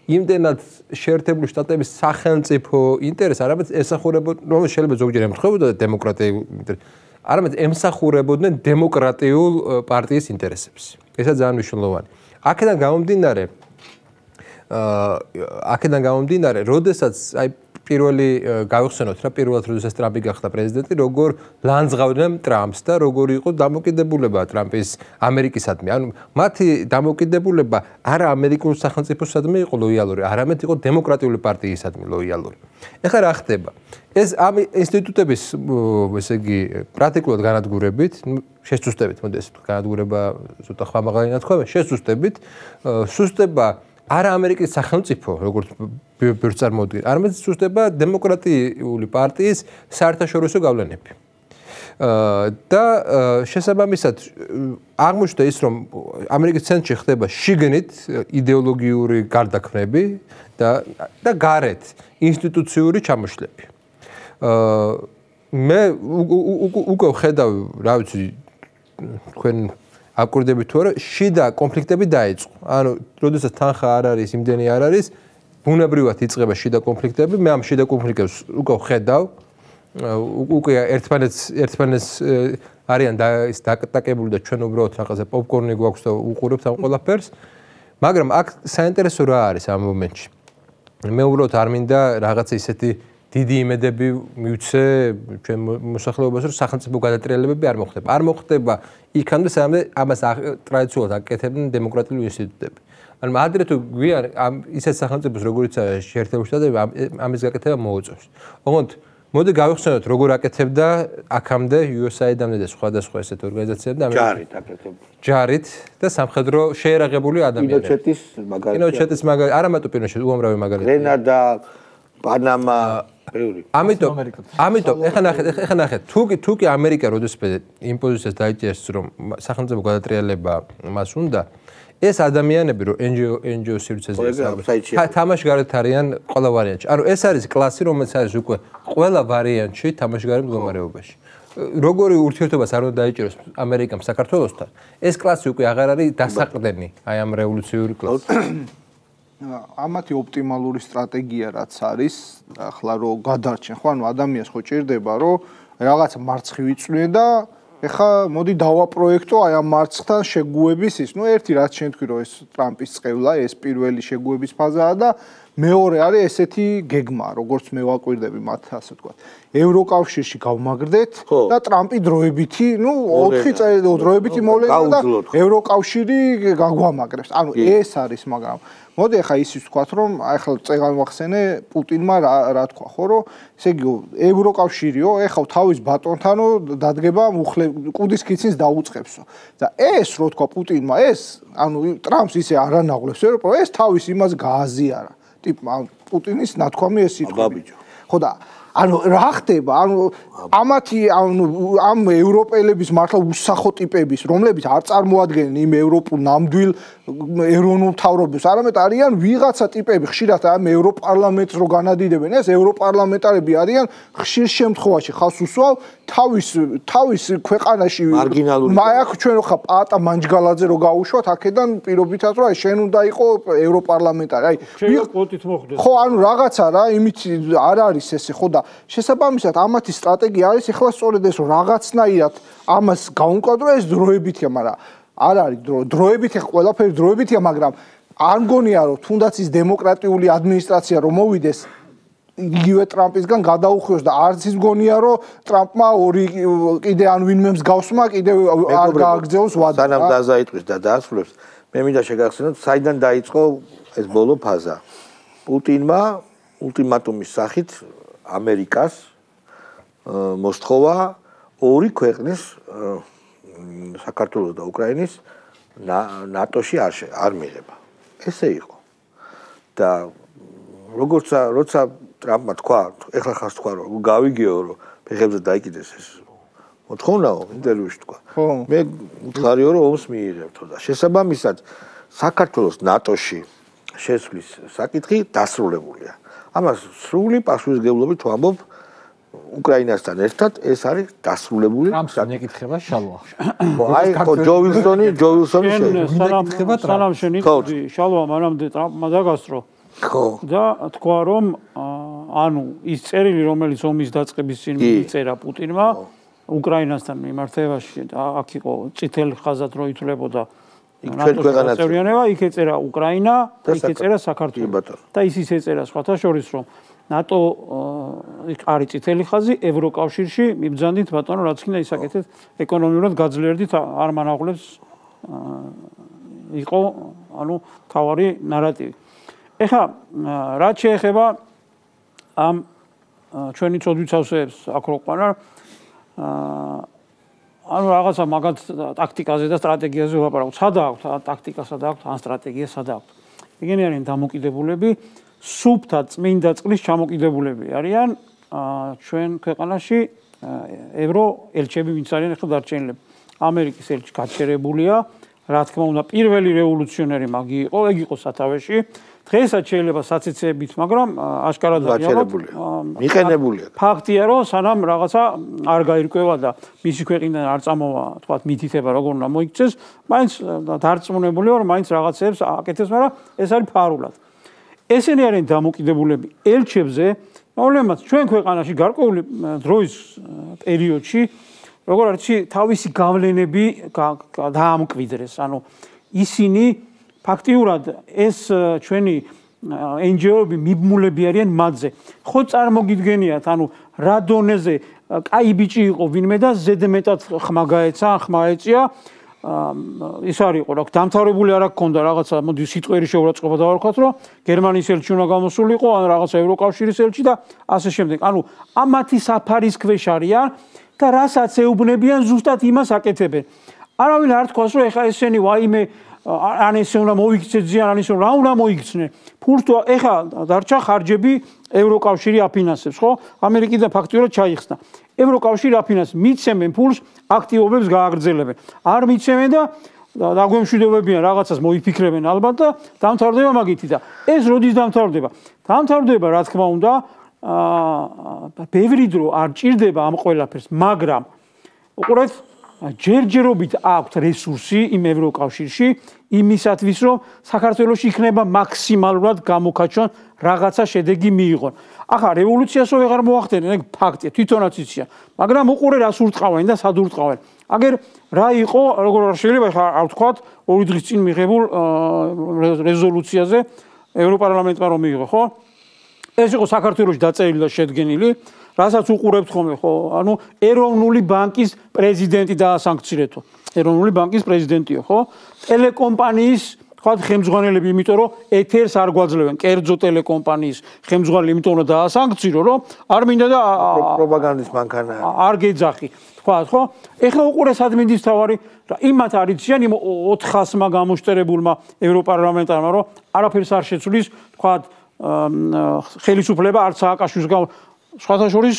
იმდენად შეერთებული შტატების სახელმწიფო ინტერესს, არამედ ემსახურებოდნენ, რომელიც შეიძლება ზოგჯერ ემთხვეოდა დემოკრატიულ ინტერესს, არამედ ემსახურებოდნენ დემოკრატიულ პარტიის ინტერესებს. ესა ძალიან მნიშვნელოვანი. აქედან გამომდინარე, როდესაც აი პირველი გავიხსენოთ რა პირველად როდესაც ტრამპი გახდა პრეზიდენტი, როგორ ლანძღავდნენ ტრამპს და როგორი იყო დამოკიდებულება ტრამპის ამერიკისადმი. ანუ მათი დამოკიდებულება არა ამერიკულ სახელმწიფოსადმი იყო ლოიალური, არამედ იყო დემოკრატიული პარტიისადმი ლოიალური. ეხლა რა ხდება? ეს ამ ინსტიტუტების ესე იგი პრაქტიკულად განადგურებით, შესუსტებით, მოდი ესე ვთქვი, განადგურება ცოტა ხმამაღალი ნათქვამია, შესუსტებით, სუსტება არა ამერიკის სახელმწიფო, როგორც ბევრს წარმოუდგენს, არამედ სუსტება დემოკრატიული პარტიის საერთაშორისო გავლენები. და შესაბამისად აღმოჩნდა ის, რომ ამერიკის ცენტრში ხდება შიგნით იდეოლოგიური გარდაქმნები და გარეთ ინსტიტუციური ჩამოშლები. მე უკვე ვხედავ, რა ვიცი, თქვენ აკვირდებით თუ არა, შიდა კონფლიქტები დაიწყო. ანუ, როდესაც თანხა არ არის, იმდენი არ არის, ბუნებრივად იწყება შიდა კონფლიქტები. მე ამ შიდა კონფლიქტებს უკვე ვხედავ. უკვე ერთმანეთს არიან ის დაკეტაკებული და ჩვენ უბრალოდ რაღაცა პოპკორნი გვაქვს და უყურებთ ამ ყველაფერს. მაგრამ აქ საინტერესო რა არის ამ მომენტში? მე უბრალოდ არ მინდა რაღაცა ისეთი დიდი იმედები მივცე ჩვენ მოსახლეობას, რომ სახელმწიფო გადატრიალებები არ მოხდება. არ მოხდება იქამდე, სანამ ამას ტრადიციულად აკეთებდნენ დემოკრატიული ინსტიტუტები. ანუ ადრე თუ გვიან ისეთ სახელმწიფოს, როგორიცაა შეერთებული შტატები, ამის გაკეთება მოუწევს. ოღონდ მოდი გავიხსენოთ, როგორ აკეთებდა აქამდე USAID-მდე და სხვადასხვა ესეთ ორგანიზაციებთან ჯარით აკეთებდა. ჯარით და სამხედრო შეერაღებული ადამიანები. კინოჩეტის მაგალითი, არა მარტო კინოჩეტი, უამრავი მაგალითი. გრენადა, პანამა ამიტომ ეხლა ნახეთ თუ კი ამერიკა როდესაც იმ პოზიციას დაიჭერს რომ სახელმწიფო გადატრიალება მას უნდა ეს ადამიანები რომ NGO სივრცეზე თამაშგარეთ არიან ყველა ვარიანტში. ანუ ეს არის კლასი რომელიც არის უკვე ყველა ვარიანტში თამაშგარე მდგომარეობაში. როგორი ურთიერთობას არ უნდა დაიჭეროს ამერიკამ საქართველოსთან ეს კლასი უკვე აღარ არის დასაყრდენი აი ამ რევოლუციური კლასი. ამათი ოპტიმალური სტრატეგია რაც არის, ახლა რომ გადარჩენ, ხო, ანუ ადამიანს ხო ჭირდება, რომ რაღაცა მარცხი ვიწვიე და ეხა მოდი დავაპროექტო აი ამ მარცხთან შეგუების ის. ნუ ერთი რაც შენ თქვი რომ ეს ტრამპის წყევლა, ეს პირველი შეგუების ფაზაა და მეორე არის ესეთი გეგმა, როგორც მე ვაკვირდები მათ ასე ვთქვათ. ევროკავშირში გავმაგრდეთ და ტრამპი დროებითი, ნუ 4 წელი დროებითი მოვლენა და ევროკავშირი გაგვამაგრებს. ანუ ეს არის, მაგრამ მოდი ახლა ისიც ვთქვათ, რომ ახლა წეგან ვახსენე პუტინმა რა თქვა, ხო, რომ ესე იგი ევროკავშირიო, ეხლა თავის ბატონთანო დადგება კუდის კიცინს დაუწყებსო. და ეს რო თქვა პუტინმა, ეს ანუ ტრამპს ისე არანაღლებს ევროპა, ეს თავის იმას გააზიარა. ტიპმა პუტინის ნათქვამი ეს სიტყვები. ხო და ანუ რა ხდება? ანუ ამათი ამ ევროპელების მართლა უსახო ტიპების, რომლებიც არ წარმოადგენენ იმ ევროპულ ნამდვილ ეროვნულ მთავრობებს, არამედ არიან ვიღაცა ტიპები, ხშირად ამ ევროპარლამენტს რო განადიდებენ, ეს ევროპარლამენტარები არიან ხშირ შემთხვევაში ხალხს უსვავ თავის ქვეყანაში მაგ ჩვენ ხა პატა მანჯგალაძე რო გაუშვათ, აქედან პირობითად რომ აი შენ უნდა იყო ევროპარლამენტარი. აი კვოტით მოხდეს. ხო, ანუ რაღაცა რა, იმით არ არის ესე, ხო და შესაბამისად ამათი სტრატეგია არის ეხლა სწორედ ეს რომ რაღაცნაირად ამას გაუმკვიდრო ეს დროებითია, მაგრამ არ არის დროებითი ყველაფერი დროებითია, მაგრამ არ მგონია რომ თუნდაც ის დემოკრატიული ადმინისტრაცია რომ მოვიდეს იგივე ტრამპისგან გადაუხვიოს და არც ის გონია რომ ტრამპმა ორი კიდე ან ვინმე მსგავსმა კიდე არ გააგრძელოს ვადა. სანამ დაზაიტყვის და დაასრულებს, მე მინდა შეგახსენოთ, საიდან დაიწყო ეს ბოლო ფაზა. პუტინმა ულტიმატუმის სახით ამერიკას მოსთხოვა ორი ქვეყნის საქართველოს და უკრაინის ნატოში არ მიღება. ესე იყო. და როცა ტრამპმა თქვა, ეხლა ხარ თქვა რომ გავიგეო რომ ფეხებზე დაიკიდეს ეს მოთხოვნაო ინტერვიუში თქვა. მე მითხარიო რომ ომს მიიღებთო და შესაბამისად საქართველოს ნატოში შესვლის საკითხი დასრულებულია. ამას სრული პასუხისმგებლობით ვამბობ უკრაინასთან ერთად ეს არის დასრულებული. ტრამპს მეკითხება შალვა. აი ჯო ვილსონი მეკითხება ტრამპს. შალვა მანამდე ტრამპმა დაგასწრო. ხო. და თქვა რომ ანუ ის წერილი რომელიც ომის დაწყების წინ მიწერა პუტინმა უკრაინასთან მიმართებაში და აქ იყო წითელი ხაზად რო ითვლებოდა ნატოს წევრიანება, იქ ეწერა უკრაინა, იქ ეწერა საქართველო. და ისიც ეწერა სხვათა შორის რომ ნატო იქ არის წითელი ხაზი, ევროკავშირში მიბრძანდით ბატონო რაც ხინდა ისაკეთეთ ეკონომიურად გაძლიერდით არ მანაღვლებს იყო ანუ თავარი ნარატივი. ეხლა რაც შეეხება ამ ჩვენი წოდვიცავსეებს აქ რო ყვანა ანუ რაღაცა მაგათ ტაქტიკაზე და სტრატეგიაზე ვაპარაკობ. სადა აქვს ტაქტიკასა და აქვს ან სტრატეგია სადა აქვს. ეგენი არიან დამოკიდებულები, სუფთა წმინდა წყლის ჩამოკიდებულები არიან ჩვენ ქვეყანაში ევრო ელჩები ვინც არიან ახლა დარჩენილები. ამერიკის ელჩი გაჩერებულია, რა თქმა უნდა პირველი რევოლუციონერი მაგი იყო, ეგ იყო სათავეში. დღესაც შეიძლება საცეცებით, მაგრამ აშკარად მიყენებულია. ფაქტია, რომ სანამ რაღაცა არ გაირკვევა და მისი ქვეყნიდან არ წამოვა, თქვათ, მითითება როგორ უნდა მოიქცეს, მაინც დარწმუნებულია, რომ მაინც რაღაცებს აკეთებს, მაგრამ ეს არის ფარულად. ესენი არიან დამოკიდებულები ელჩებზე, რომლებმაც ჩვენ ქვეყანაში გარკვეული დროის პერიოდში, როგორ არის თავისი გავლენები დაამკვიდრეს, ანუ ისინი ფაქტიურად ეს ჩვენი NGO-ები მიბმულები არიან მათზე. ხო წარმოგიდგენიათ, ანუ რა დონეზე კაი ბიჭი იყო ვინმე და ზედმეტად ხმა გაეცა, ხმა ეწია. ის არის იყო, რა დამთავრებული არ აქვს რაღაცა, მოდი სიტყვერი შეურაცხყოფა დავარქვათ, რომ გერმანიის ელჩი უნდა გამოსულიყო, ან რაღაცა ევროკავშირის ელჩი და ასე შემდეგ. ანუ ამათი საფარის ქვეშ არიან და რასაც ეუბნებიან, ზუსტად იმას აკეთებენ. არავინ არ თქვას, რომ ეხა ესენი ვაიმე ან ესე უნდა მოიქცეს ზიან, ან ესე რა უნდა მოიქცნენ. ფულს თუ ეხა დარჩა ხარჯები ევროკავშირი აფინანსებს, ხო? ამერიკიდან ფაქტიურად ჩაიხსნა. ევროკავშირი აფინანსებს, მიცემენ ფულს, აქტივობებს გააგრძელებენ. არ მიცემენ და დაგვემშვიდობებიან, რაღაცას მოიფიქრებენ ალბათ და დამთავრდება მაგითი და ეს როდის დამთავრდება? დამთავრდება, რა თქმა უნდა, ბევრი დრო არ ჭირდება ამ ყველაფერს, მაგრამ უყურეთ ჯერჯერობით აქვთ რესურსი იმ ევროკავშირში იმისათვის რომ საქართველოში იქნება მაქსიმალურად გამოკაჩონ რაღაცა შედეგი მიიღონ. ახლა რევოლუციასო ვეღარ მოახდენენ, ეგ ფაქტია, თვითონაც იციან, მაგრამ უყურე რას ურტყავენ და სად ურტყავენ. აგერ რა იყო, როგორ არ შეიძლება ახლა არ ვთქვათ, 2 დღის წინ მიღებულ რეზოლუციაზე ევროპარლამენტმა რომ მიიღო, ხო? ეს იყო საქართველოში დაწერილი და შედგენილი. რასაც უყურებთ ხოლმე, ხო, ანუ ეროვნული ბანკის პრეზიდენტი დაასანქცირეთო. ეროვნული ბანკის პრეზიდენტიო, ხო? ტელეკომპანიის, თქვათ, ხელმძღვანელები, იმიტომ რომ ეთერს არ გვაძლევენ, კერძო ტელეკომპანიის ხელმძღვანელი, იმიტომ რომ დაასანქცირო, რომ არ მინდა და პროპაგანდის მანქანა არ გეძახი, თქვათ, ხო? ეხლა უყურე სადმინდის თავარი, იმათ არიციან იმ 400-მა გამოშტერებულმა ევროპარლამენტარმა, რომ არაფერს არ შეცვლის, თქვათ, ხელისუფლება არც სააკაშვილის სხვათა შორის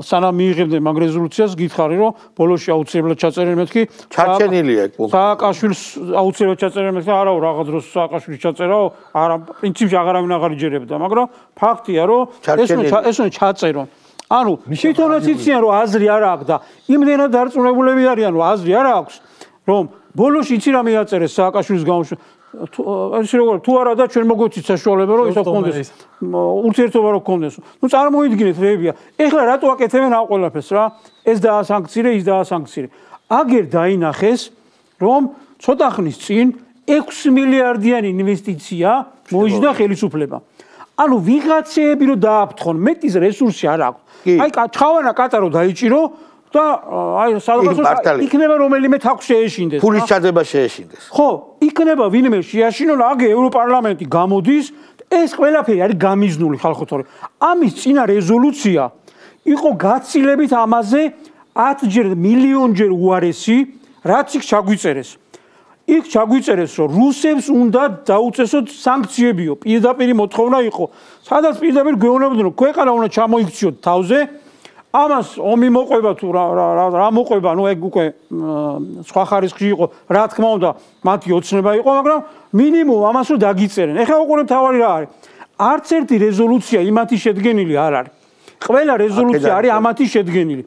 სანამ მიიღებდნენ მაგ რეზოლუციას გითხარი რომ ბოლოში აუცილებლად ჩაწერენ მეთქი ჩარჩენილია ეგ პუნქტი სააკაშვილს აუცილებლად ჩაწერენ მეთქი არაო რაღაც დროს სააკაშვილის ჩაწერაო არა პრინციპში აღარავინ აღარ იჯერებდა მაგრამ ფაქტია რომ ეს უნდა ჩაწერონ ანუ თვითონაც იციან რომ აზრი არ აქვს და იმდენად დარწმუნებულები არიან რომ აზრი არ აქვს რომ ბოლოში იცი რა მიაწერეს სააკაშვილის გამოშვება ეს როგორ თუ არა და ჩვენ მოგვეცით საშუალება რომ ისა გქონდეს ურთიერთობა რო გქონდეს ნუ წარმოიდგინეთ რეებია ეხლა რატო აკეთებენ ამ ყველაფერს რა ეს დაასანქცირე ის დაასანქცირე აგერ დაინახეს რომ ცოტა ხნის წინ 6 მილიარდიანი ინვესტიცია მოიჭდა ხელისუფლება ანუ ვიღაცები რო დააფრთხონ, მეტის რესურსი არ აქვს. აი ჩხავანა კატარო დაიჭირო და აი სადღაც იქნება რომელიმე თავს შეეშინდეს. ფულის ჩადება შეეშინდეს. ხო, იქნება ვინმე შეაშინონ, აგე ევროპარლამენტი გამოდის, ეს ყველაფერი არის გამიზნული ხალხოთორე. ამის წინა რეზოლუცია იყო გაცილებით ამაზე 10-ჯერ მილიონჯერ უარესი, რაც იქ ჩაგვიწერეს. იქ ჩაგვიწერეს, რომ რუსებს უნდა დაუწესოთ სანქციებიო, პირდაპირ მოთხოვნა იყო. სადაც პირდაპირ გვეუბნებოდნენ, რომ ქვეყანა უნდა ჩამოიქციოთ თავზე. ამას ომი მოყვება თუ რა მოყვება, ნუ ეგ უკვე სხვა ხარისხი იყო, რა თქმა უნდა, მათი ოცნება იყო, მაგრამ მინიმუმ ამას რომ დაგიწერენ. ეხლა უყურებთ თავარი რა არის. არც ერთი რეზოლუცია იმათი შედგენილი არ არის. ყველა რეზოლუცია არის ამათი შედგენილი.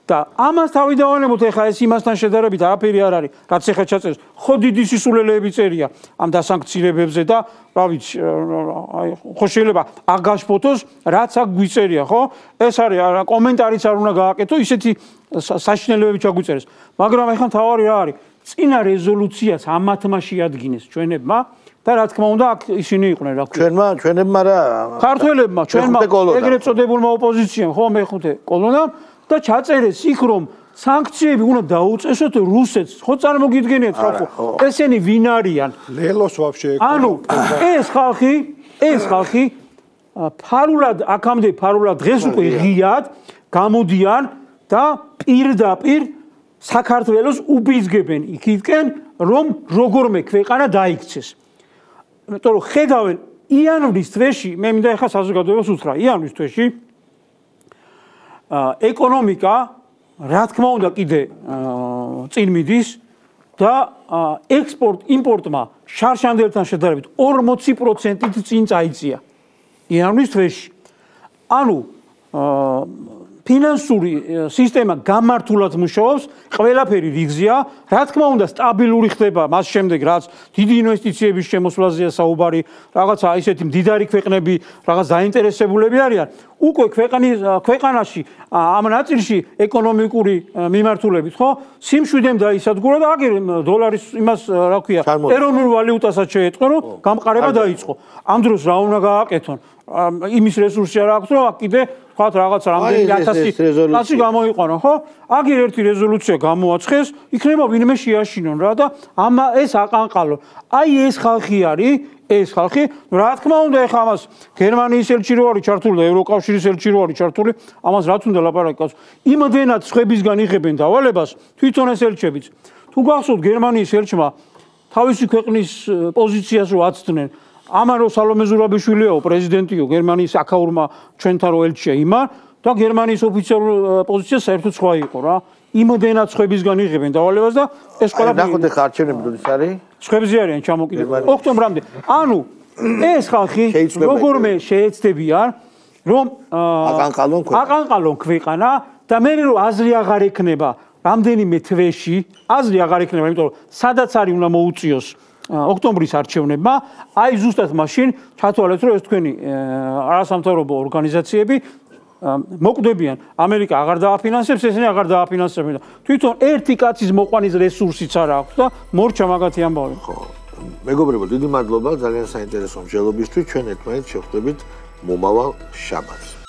და ამას თავი დავანებოთ ეხლა ეს იმასთან შედარებით არაფერი არ არის, რაც ეხლა ჩაწერეს. ხო დიდი სისულელეები წერია ამ დასანქცირებებზე და რა ვიცი, აი ხო შეიძლება აგაშფოთოს, რაც აქ გვიწერია, ხო? ეს არის კომენტარიც არ უნდა გააკეთო, ისეთი საშინელებები ჩაგვიწერეს. მაგრამ ეხლა თავარი რა არის? წინა რეზოლუციას ამათმა შეადგინეს ჩვენებმა და რა თქმა უნდა აქ ისინი იყვნენ რა ქვია. ჩვენებმა რა? ქართველებმა, ჩვენმა ეგრეთ წოდებულმა ოპოზიციამ, ხო მეხუთე კოლონამ და ჩაწერეს იქ რომ სანქციები უნდა დაუწესოთ რუსეთს. ხო წარმოგიდგენიათ ხო? ესენი ვინ არიან? ლელოს ვაფშე. ანუ ეს ხალხი ფარულად აქამდე ფარულად დღეს უკვე ღიად გამოდიან და პირდაპირ საქართველოს უბიძგებენ იქითკენ რომ როგორმე ქვეყანა დაიქცეს. იმიტომ რომ ხედავენ იანვრის თვეში, მე მინდა ეხლა საზოგადოებას უთხრა, იანვრის თვეში ეკონომიკა რა თქმა უნდა კიდე წინ მიდის და ექსპორტ-იმპორტმა შარშანდელთან შედარებით 40%-ით წინ წაიწია იანვრის თვეში. ანუ ფინანსური სისტემა გამართულად მუშაობს, ყველაფერი რიგზია, რა თქმა უნდა სტაბილური ხდება მას შემდეგ, რაც დიდი ინვესტიციების შემოსვლაზეა საუბარი, რაღაცა ისეთი მდიდარი ქვეყნები, რაღაც დაინტერესებულები არიან. უკვე ქვეყანაში ამ ნაწილში ეკონომიკური მიმართულებით, ხო? სიმშვიდემ დაისადგურა და აგერ დოლარის იმას რა ქვია, ეროვნულ ვალუტასაც შეეწყო, რომ გამყარება დაიწყო. ამ დროს რა უნდა გააკეთონ? იმის რესურსი არ აქვს, რომ კიდე თქვათ რაღაც რამდენი 1000 გამოიყვანო, ხო? აგერ ერთი რეზოლუცია გამოაცხეს, იქნება ვინმე შეაშინონ რა და ეს აყანყალო. აი ეს ხალხი არის, ეს ხალხი, რა თქმა უნდა, ეხლა ამას გერმანიის ელჩი რო არის ჩართული და ევროკავშირის ელჩი რო არის ჩართული, ამას რაც უნდა ლაპარაკოს. იმდენად სხვებისგან იღებენ დავალებას, თვითონ ეს ელჩებიც. თუ გახსოვთ გერმანიის ელჩმა თავისი ქვეყნის პოზიციას რო აცდნენ, ამან რო სალომე ზურაბიშვილიაო პრეზიდენტიო გერმანიის აქაურმა ჩვენთან რო ელჩია იმან და გერმანიის ოფიციალურ პოზიცია საერთოდ სხვა იყო რა. იმდენად სხვებისგან იღებენ დავალებას და ეს ყველაფერი ნახოთ ახლა არჩევნები როდის არის? სხვებზე არიან ჩამოკიდებული ოქტომბრამდე. ანუ ეს ხალხი როგორმე შეეცდებიან რომ აყანყალონ ქვეყანა და მე რომ აზრი აღარ ექნება რამდენიმე თვეში, აზრი აღარ ექნება, იმიტომ რომ სადაც არის უნდა მოუწიოს ოქტომბრის არჩევნებმა, აი ზუსტად მაშინ ჩათვალეთ რომ ეს თქვენი არასამთავრობო ორგანიზაციები მოკვდებიან, ამერიკა აღარ დააფინანსებს, ესენი აღარ დააფინანსებენ და თვითონ ერთი კაცის მოყვანის რესურსიც არ აქვს და მორჩა მაგათი ამბავი. ხო. მეგობრებო, დიდი მადლობა ძალიან საინტერესო მსჯელობისთვის. ჩვენ ერთმანეთს შევხვდებით მომავალ შაბათს.